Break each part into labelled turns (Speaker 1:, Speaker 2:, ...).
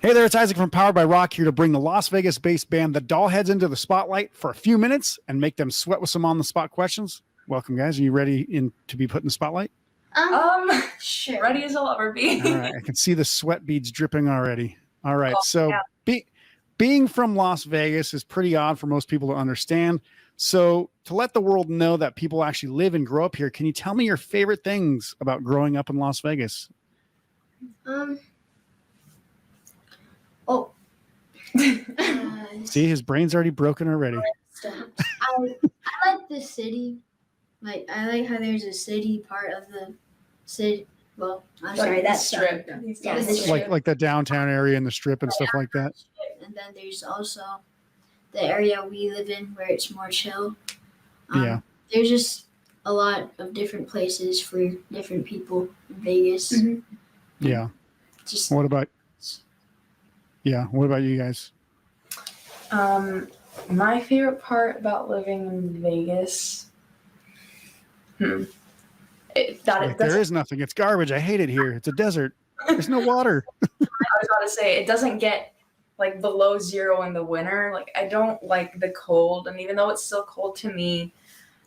Speaker 1: Hey there, it's Isaac from Powered by Rock here to bring the Las Vegas-based band The Dollheads into the spotlight for a few minutes and make them sweat with some on-the-spot questions. Welcome, guys. Are you ready to be put in the spotlight?
Speaker 2: Sure. Ready as I'll ever be.
Speaker 1: All right. I can see the sweat beads dripping already. All right.
Speaker 2: Oh,
Speaker 1: so
Speaker 2: yeah.
Speaker 1: being from Las Vegas is pretty odd for most people to understand. So to let the world know that people actually live and grow up here, can you tell me your favorite things about growing up in Las Vegas? See, his brain's already broken already.
Speaker 3: I like the city. Like, I like how there's a city part of the city. Well, I'm sorry, that's
Speaker 2: strip.
Speaker 3: Yeah, the strip.
Speaker 1: Like the downtown area and the strip and stuff like that.
Speaker 3: And then there's also the area we live in where it's more chill.
Speaker 1: Yeah.
Speaker 3: There's just a lot of different places for different people in Vegas.
Speaker 2: Mhm.
Speaker 1: Yeah.
Speaker 3: Just
Speaker 1: What about you guys?
Speaker 2: My favorite part about living in Vegas.
Speaker 1: There is nothing. It's garbage. I hate it here. It's a desert. There's no water.
Speaker 2: I was about to say, it doesn't get like below zero in the winter. Like, I don't like the cold, and even though it's still cold to me,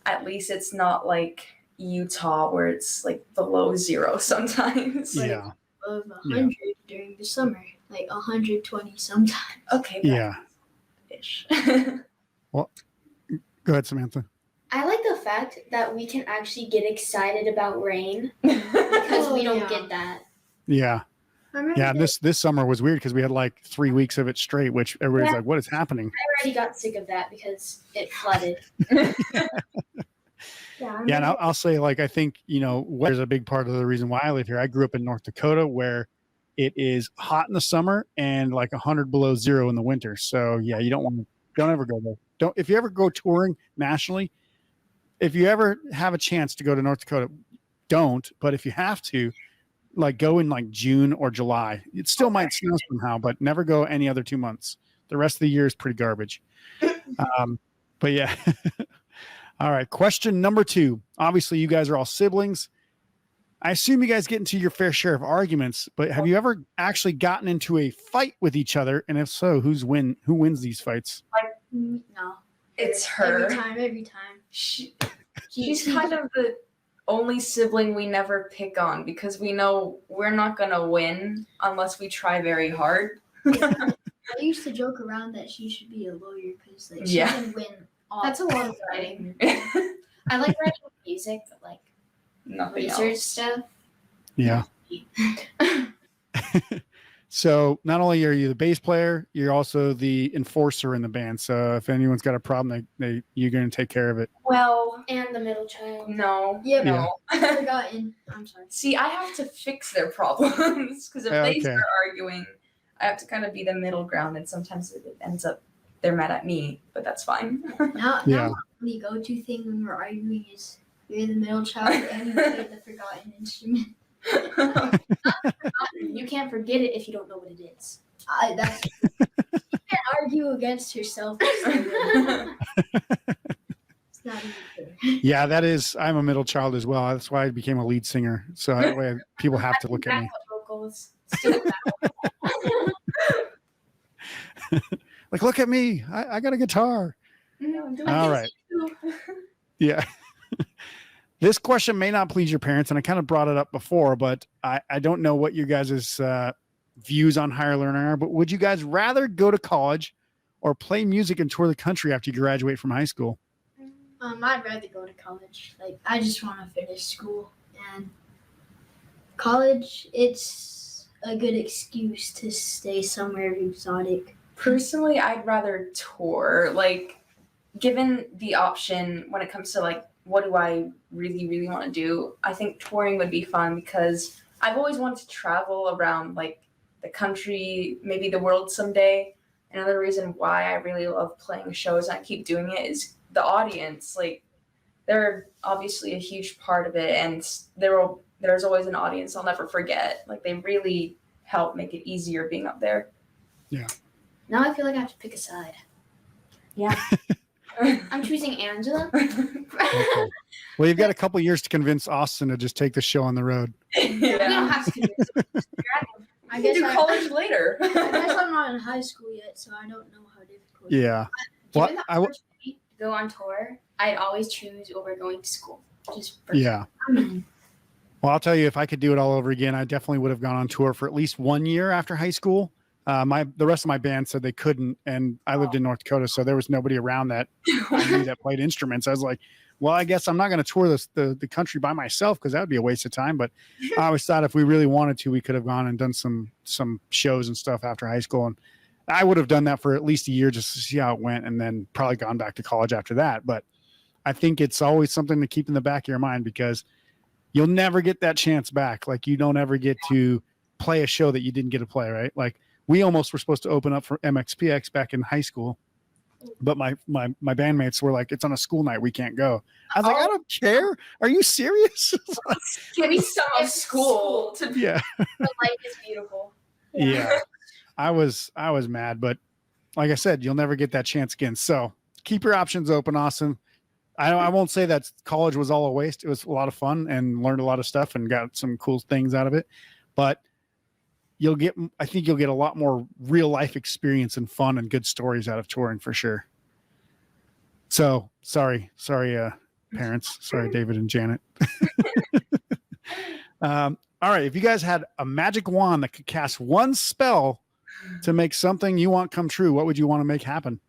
Speaker 2: at least it's not like Utah where it's like below zero sometimes.
Speaker 3: Like,
Speaker 1: Yeah.
Speaker 3: above 100 during the summer, like 120 sometimes.
Speaker 2: Okay.
Speaker 1: Yeah.
Speaker 2: Ish.
Speaker 1: Well, go ahead, Samantha.
Speaker 4: I like the fact that we can actually get excited about rain because we don't get that.
Speaker 1: Yeah. Yeah. And this summer was weird because we had like 3 weeks of it straight, which everybody's like, what is happening?
Speaker 4: I already got sick of that because it flooded.
Speaker 1: Yeah. And I'll say, like, I think, weather's a big part of the reason why I live here. I grew up in North Dakota where it is hot in the summer and like 100 below zero in the winter. So yeah, don't ever go there. If you ever go touring nationally, if you ever have a chance to go to North Dakota, don't. But if you have to, like, go in like June or July. It still might snow somehow, but never go any other 2 months. The rest of the year is pretty garbage. But yeah. All right. Question number 2. Obviously, you guys are all siblings. I assume you guys get into your fair share of arguments, but have you ever actually gotten into a fight with each other? And if so, who wins these fights?
Speaker 3: No.
Speaker 2: It's her.
Speaker 3: Every time.
Speaker 2: She's kind of the only sibling we never pick on because we know we're not going to win unless we try very hard.
Speaker 3: I used to joke around that she should be a lawyer because she can win all.
Speaker 4: That's a lot of writing. I like writing music, but like
Speaker 2: Nothing
Speaker 4: research
Speaker 2: else.
Speaker 4: stuff.
Speaker 1: Yeah. So not only are you the bass player, you're also the enforcer in the band. So if anyone's got a problem, you're going to take care of it.
Speaker 2: Well,
Speaker 4: And the middle child.
Speaker 2: no.
Speaker 3: Yeah.
Speaker 2: No.
Speaker 3: I forgotten. I'm sorry.
Speaker 2: See, I have to fix their problems because if they start arguing, I have to kind of be the middle ground, and sometimes it ends up they're mad at me, but that's fine.
Speaker 3: Now the go-to thing when we're arguing is you're the middle child and you play the forgotten instrument.
Speaker 4: You can't forget it if you don't know what it is.
Speaker 3: You can't argue against yourself. It's not even fair.
Speaker 1: Yeah, that is. I'm a middle child as well. That's why I became a lead singer. So that way people have to look at me.
Speaker 4: Vocals. Still
Speaker 1: Like, look at me. I got a guitar. All right. Yeah. This question may not please your parents, and I kind of brought it up before, but I don't know what you guys' views on higher learning are, but would you guys rather go to college or play music and tour the country after you graduate from high school?
Speaker 3: I'd rather go to college. Like, I just want to finish school. And college, it's a good excuse to stay somewhere exotic.
Speaker 2: Personally, I'd rather tour. Like, given the option when it comes to like, what do I really, really want to do? I think touring would be fun because I've always wanted to travel around like the country, maybe the world someday. Another reason why I really love playing shows and I keep doing it is the audience. Like, they're obviously a huge part of it, and there's always an audience I'll never forget. Like, they really help make it easier being up there.
Speaker 1: Yeah.
Speaker 4: Now I feel like I have to pick a side.
Speaker 2: Yeah.
Speaker 4: I'm choosing Angela.
Speaker 1: Okay. Well, you've got a couple years to convince Austin to just take the show on the road.
Speaker 4: We don't have to convince him.
Speaker 3: I
Speaker 2: You can
Speaker 3: guess
Speaker 2: do
Speaker 3: I,
Speaker 2: college later.
Speaker 3: I guess I'm not in high school yet, so I don't know how difficult.
Speaker 1: Yeah.
Speaker 4: Given
Speaker 1: Well,
Speaker 4: the opportunity to go on tour, I'd always choose over going to school. Just for
Speaker 1: yeah. Well, I'll tell you, if I could do it all over again, I definitely would have gone on tour for at least 1 year after high school. The rest of my band said they couldn't, and I lived in North Dakota, so there was nobody around that I knew that played instruments. I was like, well, I guess I'm not going to tour the country by myself because that would be a waste of time. But I always thought if we really wanted to, we could have gone and done some shows and stuff after high school, and I would have done that for at least a year just to see how it went, and then probably gone back to college after that. But I think it's always something to keep in the back of your mind because you'll never get that chance back. Like you don't ever get to play a show that you didn't get to play, right? Like we almost were supposed to open up for MXPX back in high school, but my bandmates were like, it's on a school night. We can't go. I was like, I don't care. Are you serious?
Speaker 2: Give me some of school to
Speaker 1: Yeah.
Speaker 4: But life is beautiful.
Speaker 1: Yeah. I was mad, but like I said, you'll never get that chance again. So keep your options open, Austin. I won't say that college was all a waste. It was a lot of fun and learned a lot of stuff and got some cool things out of it. But I think you'll get a lot more real life experience and fun and good stories out of touring for sure. So sorry, parents. Sorry, David and Janet. All right. If you guys had a magic wand that could cast one spell to make something you want come true, what would you want to make happen?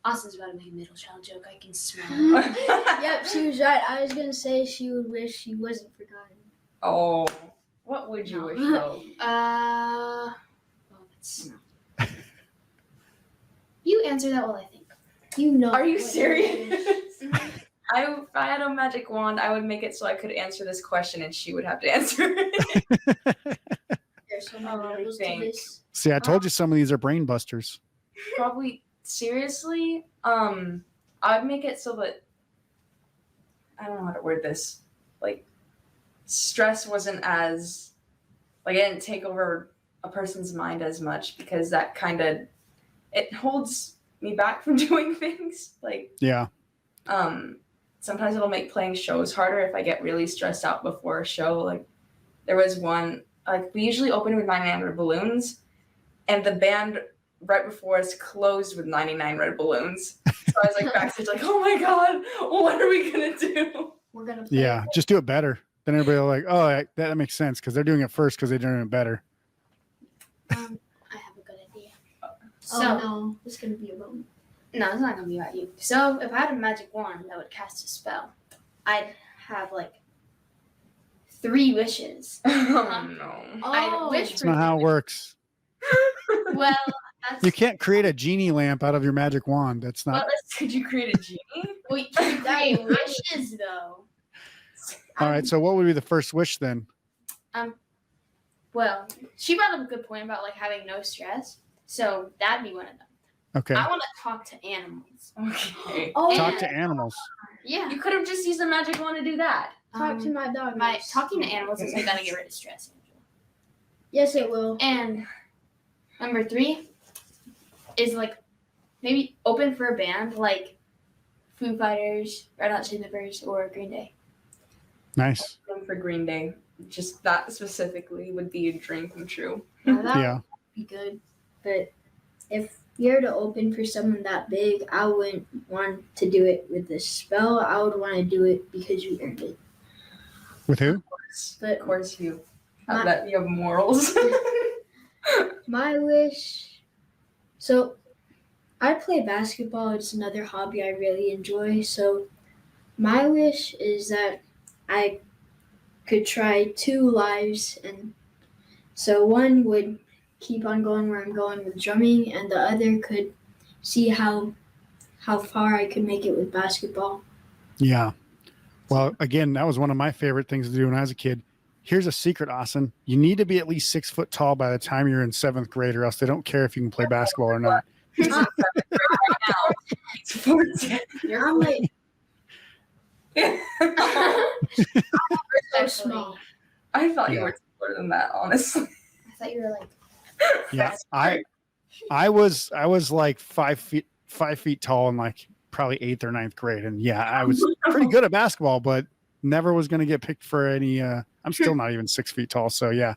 Speaker 4: Austin's about to make a middle child joke. I can smell it.
Speaker 3: Yep, she was right. I was gonna say she would wish she wasn't forgotten.
Speaker 2: Oh, what would you wish though?
Speaker 4: Well, let's. You answer that while I think.
Speaker 3: You know.
Speaker 2: Are you
Speaker 3: what it
Speaker 2: serious?
Speaker 3: is.
Speaker 2: If I had a magic wand, I would make it so I could answer this question and she would have to answer it.
Speaker 3: There's so many
Speaker 2: Oh,
Speaker 3: levels to
Speaker 2: thank-
Speaker 3: this.
Speaker 1: See, I told you some of these are brain busters.
Speaker 2: Probably seriously, I'd make it so that I don't know how to word this. Like stress wasn't as like it didn't take over a person's mind as much because that kind of it holds me back from doing things. Like
Speaker 1: Yeah.
Speaker 2: sometimes it'll make playing shows harder if I get really stressed out before a show. Like there was one like we usually open with 99 red balloons and the band right before us closed with 99 red balloons. So I was like backstage like, oh my God, what are we gonna do?
Speaker 3: We're gonna play.
Speaker 1: Yeah. Just do it better. Then everybody will like, oh, that makes sense because they're doing it first because they're doing it better.
Speaker 4: I have a good idea.
Speaker 3: Oh no, it's gonna be a bone.
Speaker 4: No, it's not gonna be about you. So if I had a magic wand that would cast a spell, I'd have like 3 wishes.
Speaker 2: Oh no.
Speaker 4: I'd wish
Speaker 1: That's
Speaker 4: for
Speaker 1: not how it works.
Speaker 4: well, that's
Speaker 1: You can't create a genie lamp out of your magic wand. That's not.
Speaker 2: Could you create a genie?
Speaker 4: we can create wishes though.
Speaker 1: All right. So what would be the first wish then?
Speaker 4: Well, she brought up a good point about like having no stress. So that'd be one of them.
Speaker 1: Okay.
Speaker 4: I want to talk to animals.
Speaker 2: Okay.
Speaker 3: Oh,
Speaker 1: Talk to animals.
Speaker 4: Yeah.
Speaker 2: You could have just used the magic wand to do that.
Speaker 3: talk to my dog.
Speaker 4: My talking to animals is gonna get rid of stress.
Speaker 3: Yes, it will.
Speaker 4: And number 3 is like maybe open for a band like Foo Fighters, Red Hot Chili Peppers, or Green Day.
Speaker 1: Nice.
Speaker 2: For Green Day. Just that specifically would be a dream come true.
Speaker 3: Now, that
Speaker 1: Yeah.
Speaker 3: would be good. But if you're to open for someone that big, I wouldn't want to do it with this spell. I would want to do it because you earned it.
Speaker 1: With who?
Speaker 2: Of course you have
Speaker 3: My-
Speaker 2: that you have morals.
Speaker 3: My wish. So, I play basketball. It's another hobby I really enjoy. So, my wish is that I could try 2 lives, and so one would keep on going where I'm going with drumming, and the other could see how far I could make it with basketball.
Speaker 1: Yeah. Well, again, that was one of my favorite things to do when I was a kid. Here's a secret, Austin. You need to be at least 6 foot tall by the time you're in 7th grade, or else they don't care if you can play basketball or not.
Speaker 3: I'm like so small.
Speaker 2: I thought you
Speaker 1: Yeah.
Speaker 2: were taller than that, honestly.
Speaker 4: I thought you were like
Speaker 1: Yeah. I was like 5 feet tall in like probably 8th or 9th grade. And yeah, I was pretty good at basketball, but never was going to get picked for any, I'm still not even 6 feet tall. So yeah,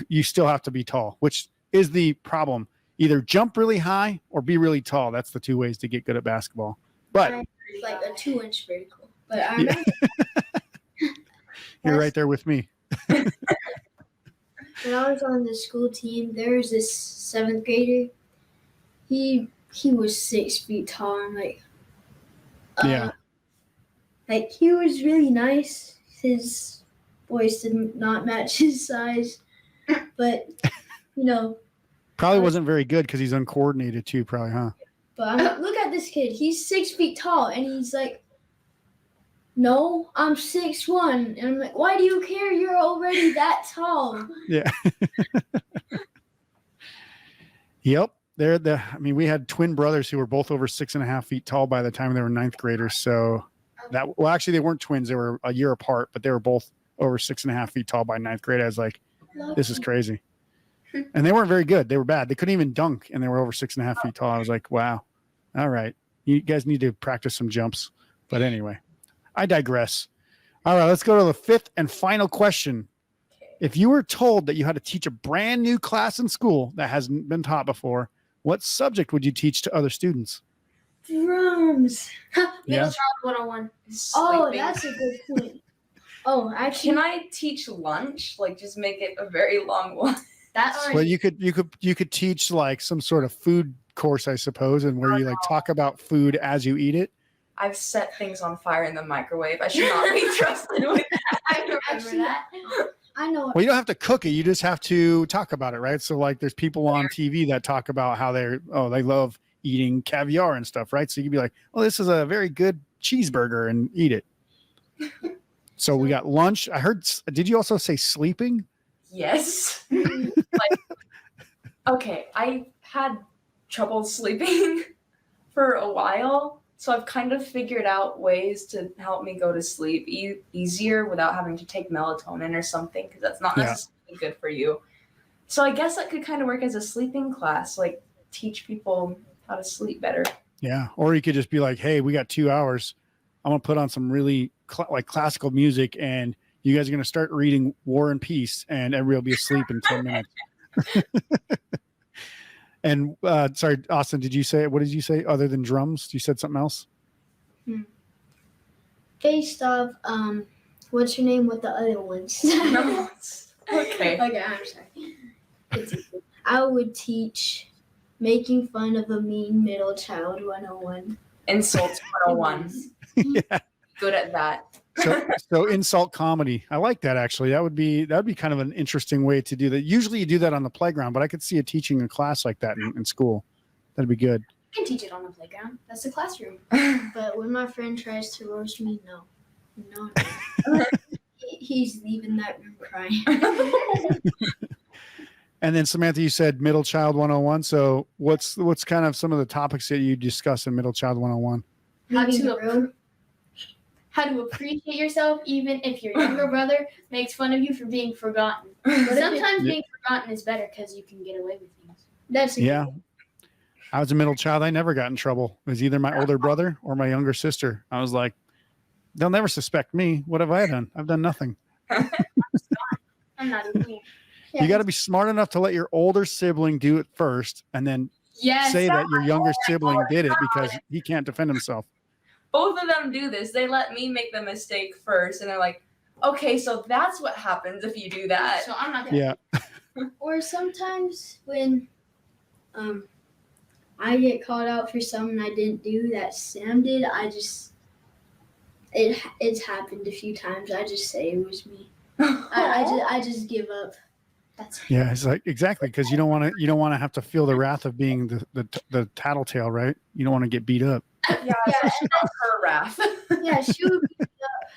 Speaker 1: you still have to be tall, which is the problem. Either jump really high or be really tall. That's the two ways to get good at basketball. But
Speaker 3: It's like a 2-inch vertical. But I
Speaker 1: Yeah.
Speaker 3: remember
Speaker 1: you're right there with me.
Speaker 3: when I was on the school team, there was this 7th grader. He was 6 feet tall. I'm like,
Speaker 1: Yeah.
Speaker 3: like he was really nice. His voice did not match his size, but
Speaker 1: Probably wasn't very good because he's uncoordinated too, probably, huh?
Speaker 3: But I'm like, look at this kid. He's 6 feet tall, and he's like, no, I'm 6'1". And I'm like, why do you care? You're already that tall.
Speaker 1: Yeah. Yep. We had twin brothers who were both over 6.5 feet tall by the time they were 9th graders. So actually they weren't twins. They were a year apart, but they were both over 6.5 feet tall by 9th grade. I was like, this is crazy. And they weren't very good. They were bad. They couldn't even dunk, and they were over 6.5 feet tall. I was like, wow. All right. You guys need to practice some jumps. But anyway, I digress. All right, let's go to the 5th and final question. If you were told that you had to teach a brand new class in school that hasn't been taught before, what subject would you teach to other students?
Speaker 3: Drums.
Speaker 4: Middle Child 101.
Speaker 3: Oh,
Speaker 2: Sleeping.
Speaker 3: that's a good point. Oh, actually,
Speaker 2: Can I teach lunch? Like, just make it a very long one.
Speaker 4: That's
Speaker 1: Well, you could teach like some sort of food course, I suppose, and where you like talk about food as you eat it.
Speaker 2: I've set things on fire in the microwave. I should not be trusted with that.
Speaker 4: I remember
Speaker 3: Actually,
Speaker 4: that.
Speaker 3: I know.
Speaker 1: Well, you don't have to cook it. You just have to talk about it, right? So like there's people on TV that talk about how they love eating caviar and stuff, right? So you could be like, well, this is a very good cheeseburger, and eat it. So we got lunch. I heard, did you also say sleeping?
Speaker 2: Yes. Okay, I had trouble sleeping for a while, so I've kind of figured out ways to help me go to sleep easier without having to take melatonin or something, because that's not necessarily good for you. So I guess that could kind of work as a sleeping class, like teach people how to sleep better.
Speaker 1: Yeah. Or you could just be like, hey, we got 2 hours. I'm going to put on some really classical music, and you guys are going to start reading War and Peace, and everybody will be asleep in 10 minutes. And sorry, Austin, what did you say other than drums? You said something else?
Speaker 3: Based off, what's your name with the other ones?
Speaker 2: No. Okay.
Speaker 3: Okay, I'm sorry. I would teach making fun of a mean middle child 101.
Speaker 2: Insults 101.
Speaker 1: Yeah.
Speaker 2: Good at that.
Speaker 1: So insult comedy. I like that, actually. That would be kind of an interesting way to do that. Usually you do that on the playground, but I could see it teaching a class like that in school. That'd be good.
Speaker 4: You can teach it on the playground. That's the classroom.
Speaker 3: But when my friend tries to roast me, no. He's leaving that room crying.
Speaker 1: And then Samantha, you said Middle Child 101. So what's kind of some of the topics that you discuss in Middle Child 101?
Speaker 4: How to appreciate yourself even if your younger brother makes fun of you for being forgotten. Sometimes being forgotten is better because you can get away with things.
Speaker 3: That's
Speaker 1: I was a middle child. I never got in trouble. It was either my older brother or my younger sister. I was like, they'll never suspect me. What have I done? I've done nothing.
Speaker 4: I'm not even here.
Speaker 1: You got to be smart enough to let your older sibling do it first, and then say that your younger sibling did it because he can't defend himself.
Speaker 2: Both of them do this. They let me make the mistake first, and they're like, okay, so that's what happens if you do that.
Speaker 4: So I'm not gonna.
Speaker 1: Yeah.
Speaker 3: Or sometimes when I get called out for something I didn't do that Sam did, it's happened a few times. I just say it was me. I just give up.
Speaker 1: Yeah, it's like exactly because you don't want to have to feel the wrath of being the tattletale, right? You don't want to get beat up.
Speaker 2: Yeah, that's not her wrath.
Speaker 3: Yeah, she would beat me up,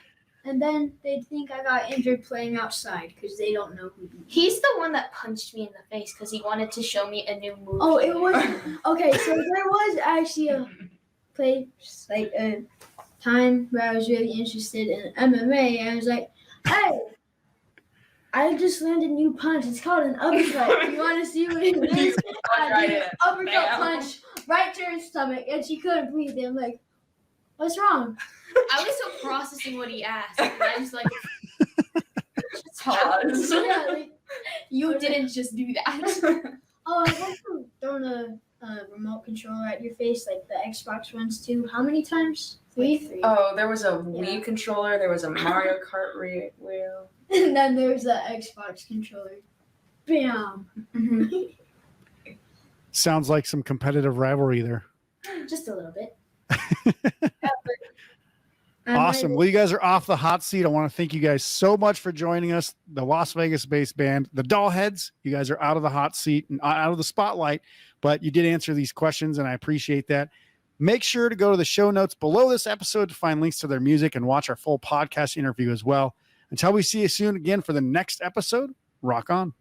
Speaker 3: and then they'd think I got injured playing outside because they don't know who beat me.
Speaker 4: He's the one that punched me in the face because he wanted to show me a new move.
Speaker 3: Oh, it was okay. So there was actually a place, like a time where I was really interested in MMA, and I was like, hey, I just learned a new punch. It's called an uppercut. You want to see what it is? I did an uppercut punch right to her stomach, and she couldn't breathe. I'm like, what's wrong?
Speaker 4: I was still processing what he asked. And I was like,
Speaker 2: Pause.
Speaker 3: Yeah, like,
Speaker 4: You didn't just do that.
Speaker 3: Oh, I've also thrown a remote controller at your face, like the Xbox ones too. How many times? Three?
Speaker 2: Oh, there was a
Speaker 3: Yeah.
Speaker 2: Wii controller. There was a Mario Kart wheel.
Speaker 3: And then there's the Xbox controller. Bam.
Speaker 4: Mhm.
Speaker 1: Sounds like some competitive rivalry there.
Speaker 4: Just a little bit.
Speaker 1: Awesome. Well, you guys are off the hot seat. I want to thank you guys so much for joining us. The Las Vegas-based band, the Dollheads. You guys are out of the hot seat and out of the spotlight, but you did answer these questions, and I appreciate that. Make sure to go to the show notes below this episode to find links to their music and watch our full podcast interview as well. Until we see you soon again for the next episode, rock on.